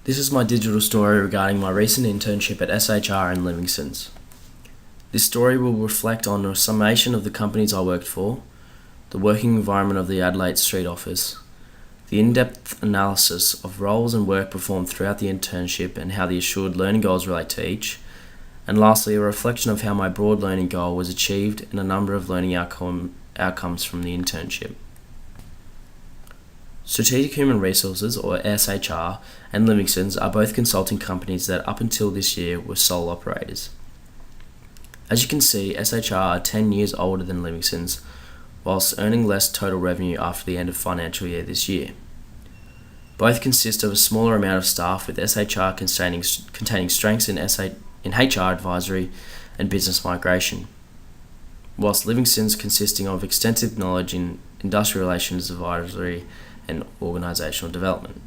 This is my digital story regarding my recent internship at SHR and Livingston's. This story will reflect on a summation of the companies I worked for, the working environment of the Adelaide Street office, the in-depth analysis of roles and work performed throughout the internship and how the assured learning goals relate to each, and lastly a reflection of how my broad learning goal was achieved and a number of learning outcomes from the internship. Strategic Human Resources, or SHR, and Livingston's are both consulting companies that up until this year were sole operators. As you can see, SHR are 10 years older than Livingston's, whilst earning less total revenue after the end of financial year this year. Both consist of a smaller amount of staff, with SHR containing strengths in HR advisory and business migration, whilst Livingston's consisting of extensive knowledge in industrial relations advisory and organisational development.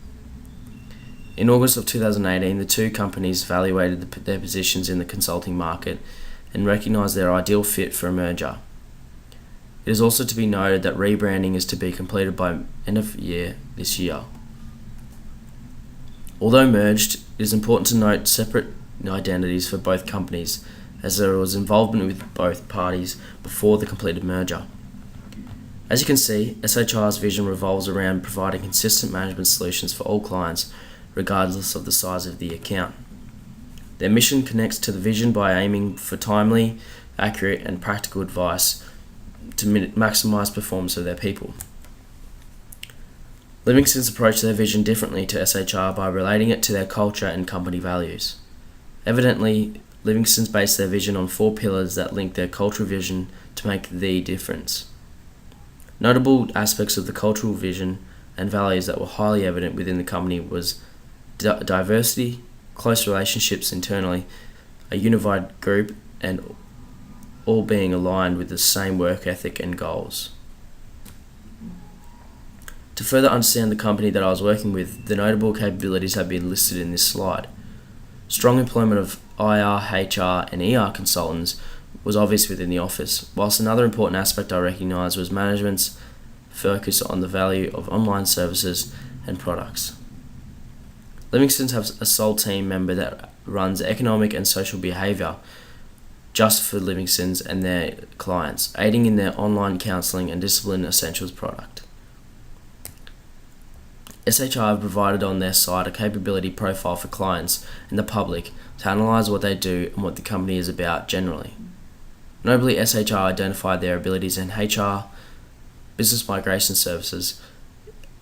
In August of 2018, the two companies evaluated their positions in the consulting market and recognised their ideal fit for a merger. It is also to be noted that rebranding is to be completed by end of year this year. Although merged, it is important to note separate identities for both companies, as there was involvement with both parties before the completed merger. As you can see, SHR's vision revolves around providing consistent management solutions for all clients, regardless of the size of the account. Their mission connects to the vision by aiming for timely, accurate and practical advice to maximise performance of their people. Livingston's approach their vision differently to SHR by relating it to their culture and company values. Evidently, Livingston's based their vision on 4 pillars that link their cultural vision to make the difference. Notable aspects of the cultural vision and values that were highly evident within the company was diversity, close relationships internally, a unified group, and all being aligned with the same work ethic and goals. To further understand the company that I was working with, the notable capabilities have been listed in this slide. Strong employment of IR, HR, and ER consultants was obvious within the office, whilst another important aspect I recognised was management's focus on the value of online services and products. Livingston's has a sole team member that runs economic and social behaviour just for Livingston's and their clients, aiding in their online counselling and discipline essentials product. SHR have provided on their site a capability profile for clients and the public to analyse what they do and what the company is about generally. Notably, SHR identified their abilities in HR, business migration services,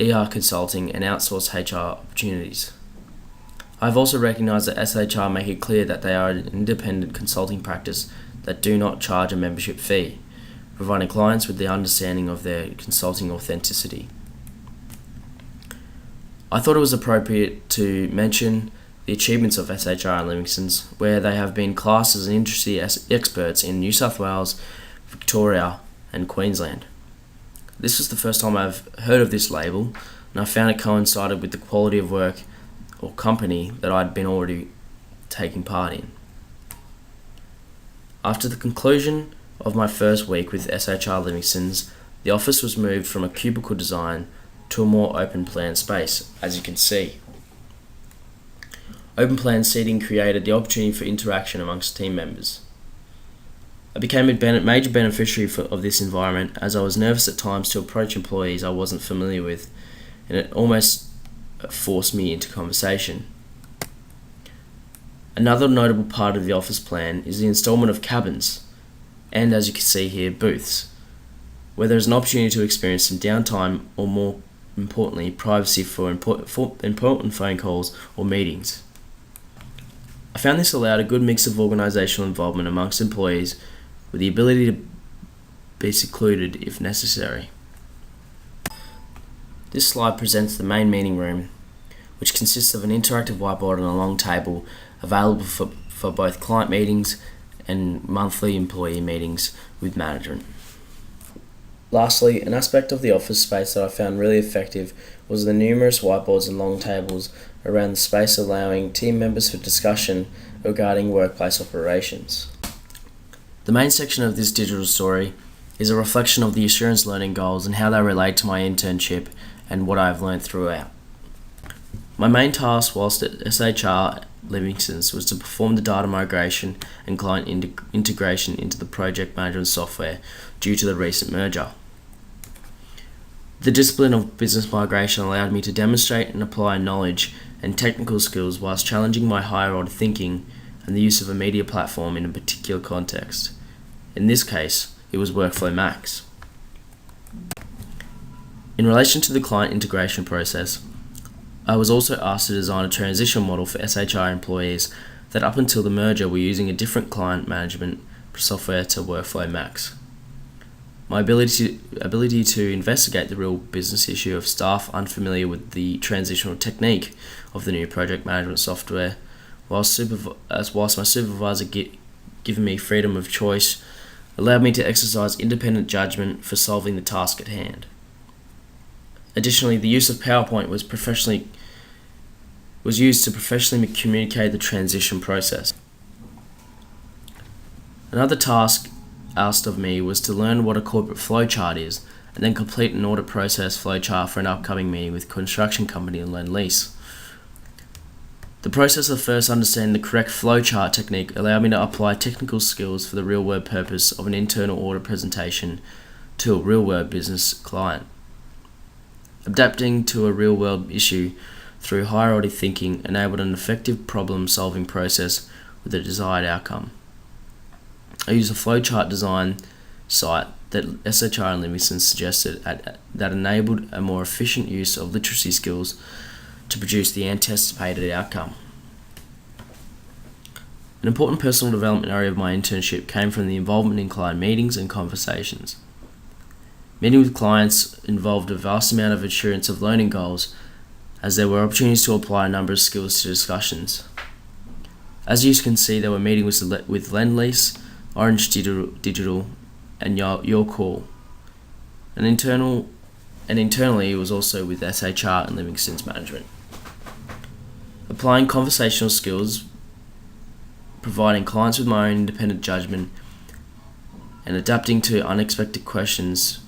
ER consulting and outsourced HR opportunities. I have also recognised that SHR make it clear that they are an independent consulting practice that do not charge a membership fee, providing clients with the understanding of their consulting authenticity. I thought it was appropriate to mention the achievements of SHR and Livingston's, where they have been classed as industry experts in New South Wales, Victoria and Queensland. This was the first time I've heard of this label, and I found it coincided with the quality of work or company that I'd been already taking part in. After the conclusion of my first week with SHR Livingston's, the office was moved from a cubicle design to a more open plan space, as you can see. Open plan seating created the opportunity for interaction amongst team members. I became a major beneficiary of this environment, as I was nervous at times to approach employees I wasn't familiar with, and it almost forced me into conversation. Another notable part of the office plan is the instalment of cabins, and as you can see here, booths, where there is an opportunity to experience some downtime or, more importantly, privacy for important phone calls or meetings. I found this allowed a good mix of organisational involvement amongst employees with the ability to be secluded if necessary. This slide presents the main meeting room, which consists of an interactive whiteboard and a long table available for both client meetings and monthly employee meetings with management. Lastly, an aspect of the office space that I found really effective was the numerous whiteboards and long tables around the space, allowing team members for discussion regarding workplace operations. The main section of this digital story is a reflection of the assurance learning goals and how they relate to my internship and what I have learned throughout. My main task whilst at SHR Livingston's was to perform the data migration and client integration into the project management software due to the recent merger. The discipline of business migration allowed me to demonstrate and apply knowledge and technical skills whilst challenging my higher order thinking and the use of a media platform in a particular context. In this case, it was Workflow Max. In relation to the client integration process, I was also asked to design a transition model for SHR employees that up until the merger were using a different client management software to Workflow Max. My ability to investigate the real business issue of staff unfamiliar with the transitional technique of the new project management software, whilst my supervisor given me freedom of choice, allowed me to exercise independent judgment for solving the task at hand. Additionally, the use of PowerPoint was used to professionally communicate the transition process. Another task asked of me was to learn what a corporate flowchart is and then complete an audit process flowchart for an upcoming meeting with a construction company in Lend-Lease. The process of first understanding the correct flowchart technique allowed me to apply technical skills for the real-world purpose of an internal audit presentation to a real-world business client. Adapting to a real-world issue through higher order thinking enabled an effective problem-solving process with a desired outcome. I used a flowchart design site that SHR and Livingston suggested that enabled a more efficient use of literacy skills to produce the anticipated outcome. An important personal development area of my internship came from the involvement in client meetings and conversations. Meeting with clients involved a vast amount of assurance of learning goals, as there were opportunities to apply a number of skills to discussions. As you can see, there were meetings with Lend-Lease, Orange Digital, and Your Call. And internally it was also with SHR and Livingston's management. Applying conversational skills, providing clients with my own independent judgment, and adapting to unexpected questions,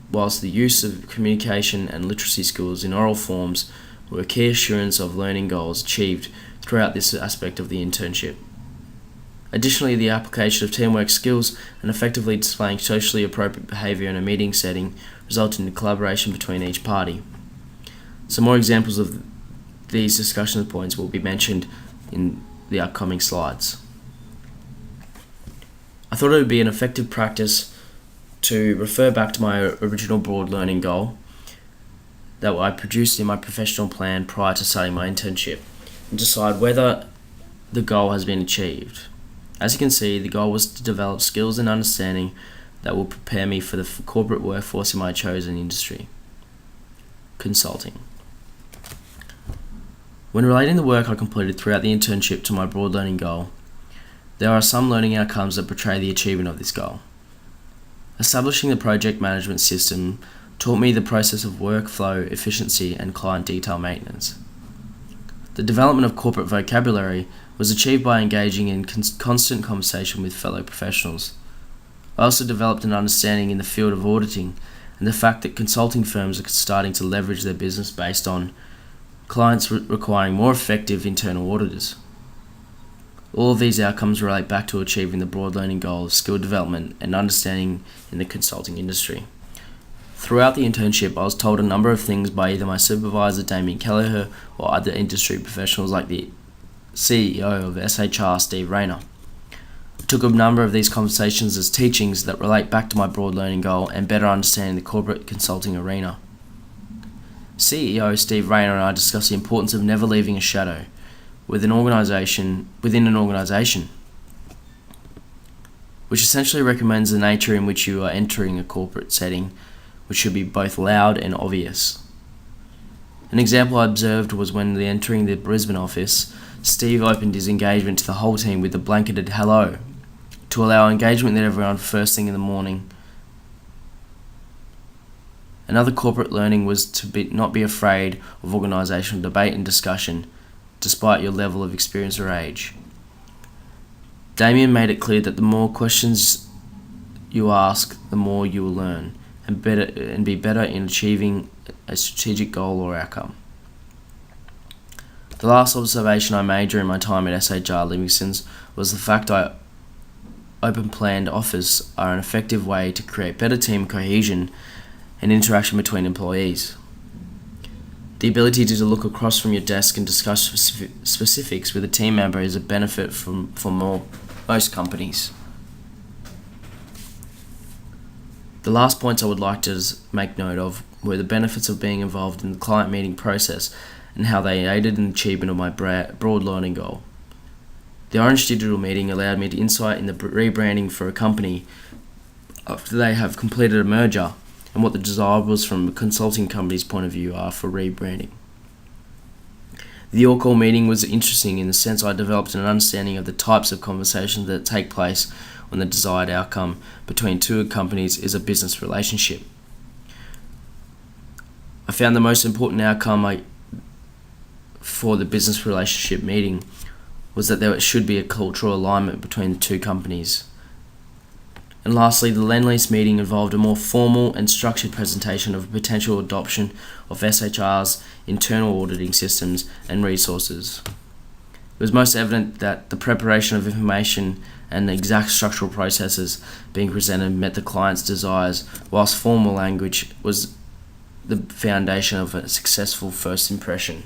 whilst the use of communication and literacy skills in oral forms were a key assurance of learning goals achieved throughout this aspect of the internship. Additionally, the application of teamwork skills and effectively displaying socially appropriate behaviour in a meeting setting resulted in collaboration between each party. Some more examples of these discussion points will be mentioned in the upcoming slides. I thought it would be an effective practice to refer back to my original broad learning goal that I produced in my professional plan prior to starting my internship and decide whether the goal has been achieved. As you can see, the goal was to develop skills and understanding that will prepare me for the corporate workforce in my chosen industry, consulting. When relating the work I completed throughout the internship to my broad learning goal, there are some learning outcomes that portray the achievement of this goal. Establishing the project management system taught me the process of workflow efficiency and client detail maintenance. The development of corporate vocabulary was achieved by engaging in constant conversation with fellow professionals. I also developed an understanding in the field of auditing and the fact that consulting firms are starting to leverage their business based on clients requiring more effective internal auditors. All of these outcomes relate back to achieving the broad learning goal of skill development and understanding in the consulting industry. Throughout the internship, I was told a number of things by either my supervisor, Damien Kelleher, or other industry professionals like the CEO of SHR, Steve Rayner. I took a number of these conversations as teachings that relate back to my broad learning goal and better understanding the corporate consulting arena. CEO Steve Rayner and I discussed the importance of never leaving a shadow within an organization, which essentially recommends the nature in which you are entering a corporate setting, which should be both loud and obvious. An example I observed was when entering the Brisbane office, Steve opened his engagement to the whole team with a blanketed hello to allow engagement with everyone first thing in the morning. Another corporate learning was to not be afraid of organisational debate and discussion, despite your level of experience or age. Damien made it clear that the more questions you ask, the more you will learn and be better in achieving a strategic goal or outcome. The last observation I made during my time at SHR Livingston's was the fact that open planned offers are an effective way to create better team cohesion and interaction between employees. The ability to look across from your desk and discuss specifics with a team member is a benefit for most companies. The last points I would like to make note of were the benefits of being involved in the client meeting process and how they aided in the achievement of my broad learning goal. The Orange Digital meeting allowed me to insight in the rebranding for a company after they have completed a merger and what the desirables from a consulting company's point of view are for rebranding. The all-call meeting was interesting in the sense I developed an understanding of the types of conversations that take place when the desired outcome between two companies is a business relationship. I found the most important outcome for the business relationship meeting was that there should be a cultural alignment between the two companies. And lastly, the Lend-Lease meeting involved a more formal and structured presentation of a potential adoption of SHR's internal auditing systems and resources. It was most evident that the preparation of information and the exact structural processes being presented met the client's desires, whilst formal language was the foundation of a successful first impression.